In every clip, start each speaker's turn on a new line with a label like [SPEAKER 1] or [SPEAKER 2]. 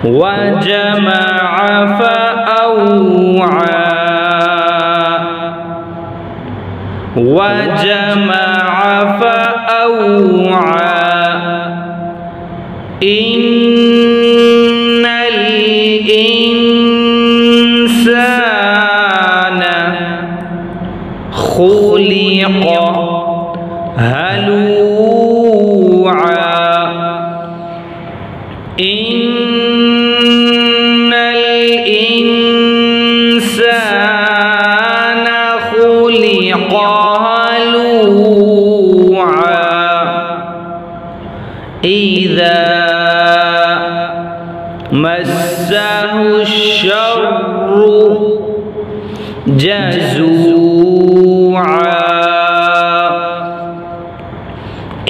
[SPEAKER 1] وجمع فأوعى وجمع فأوعى إن الإنسان خلق هلوعا إن الإنسان خلق هلوعا إذا مسه الشر جزوعا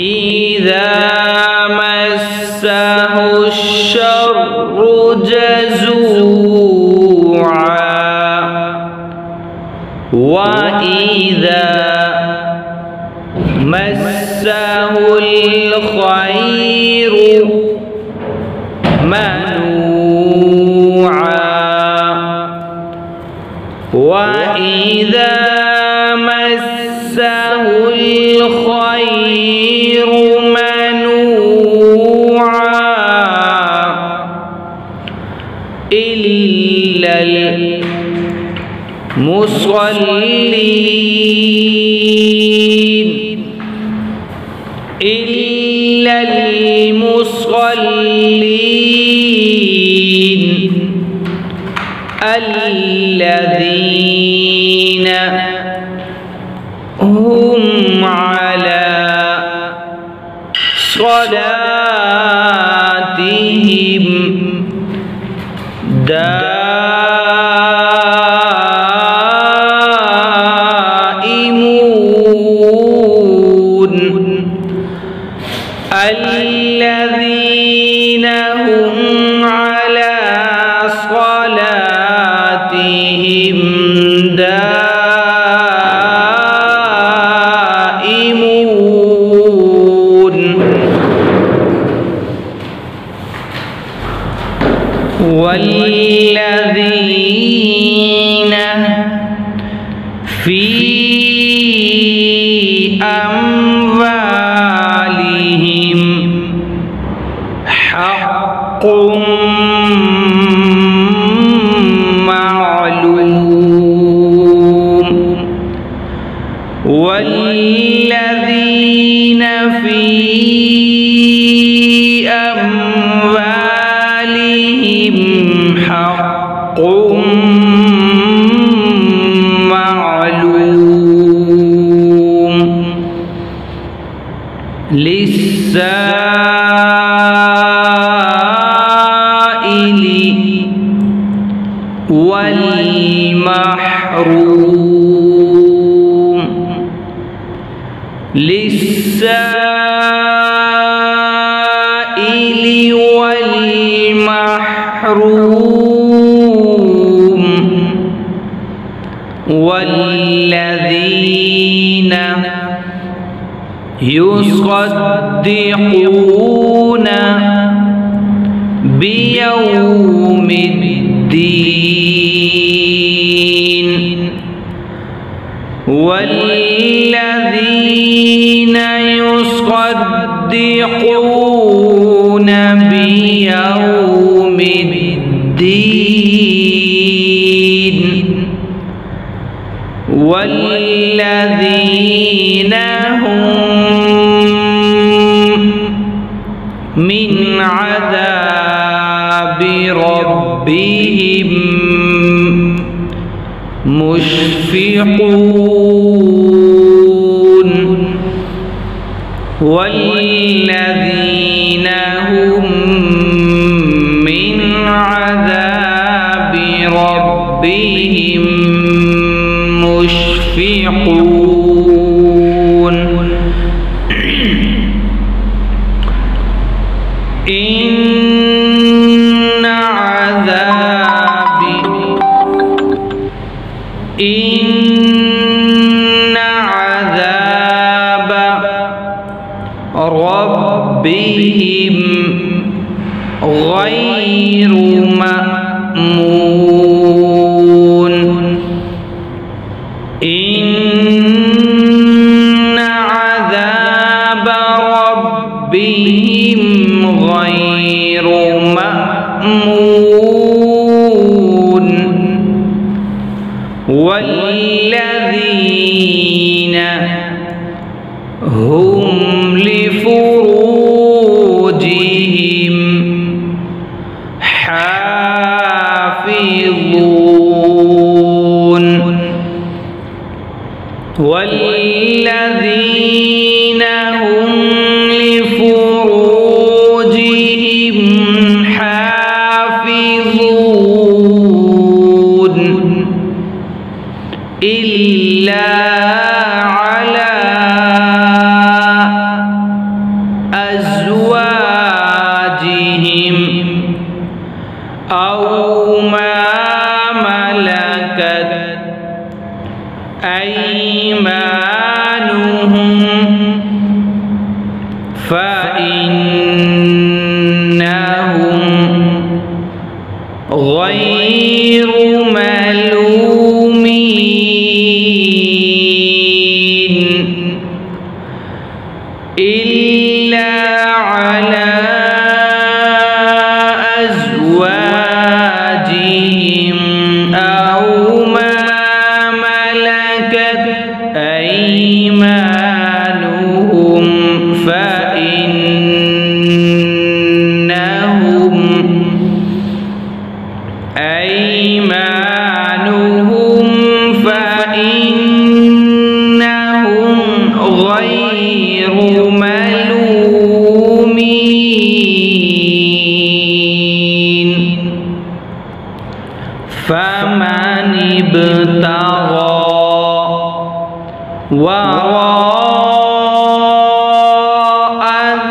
[SPEAKER 1] إذا مسه الشر جزوعا وإذا مسه الخير منوعا وإذا مسه الخير منوعا إلا المصلين إلا المصلين الذين هم على صلاتهم دائمون الذين هم على صلاتهم دائمون والذين في أموالهم حق معلوم والذين في أموالهم حق معلوم للسائل والمحروم للسائل والمحروم والذين يصدقون بيوم الدين والذين يصدقون بيوم الدين والذين هم من عذاب ربهم مشفقون والذين هم من عذاب ربهم مشفقون إن عذاب ربهم غير غير مأمون إن عذاب ربهم غير مأمون والذين هم لفروجهم حافظون والذين هم لفروجهم حافظون إلا على أزواجهم أو ما ملكت أيمانهم فإنهم غير ملومين إلا على أزواجهم أو ما ملكت أيمانهم فإنهم غير ملومين فمن ابتغى وراء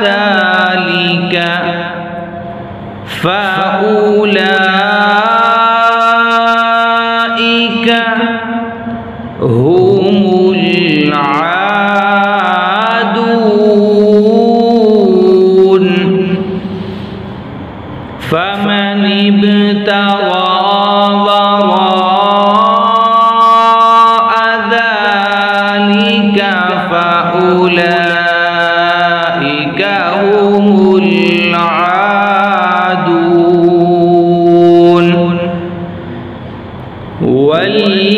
[SPEAKER 1] ذلك فأولئك هم العادون فمن ابتغى وراء ذلك فأولئك هم العادون والذين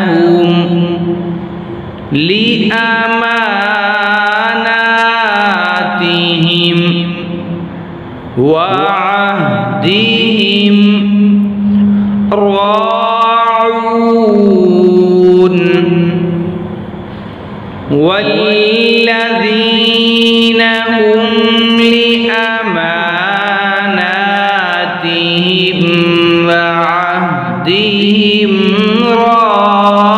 [SPEAKER 1] هم لأماناتهم وعهدهم راعون والذين هم لأماناتهم وعهدهم راعون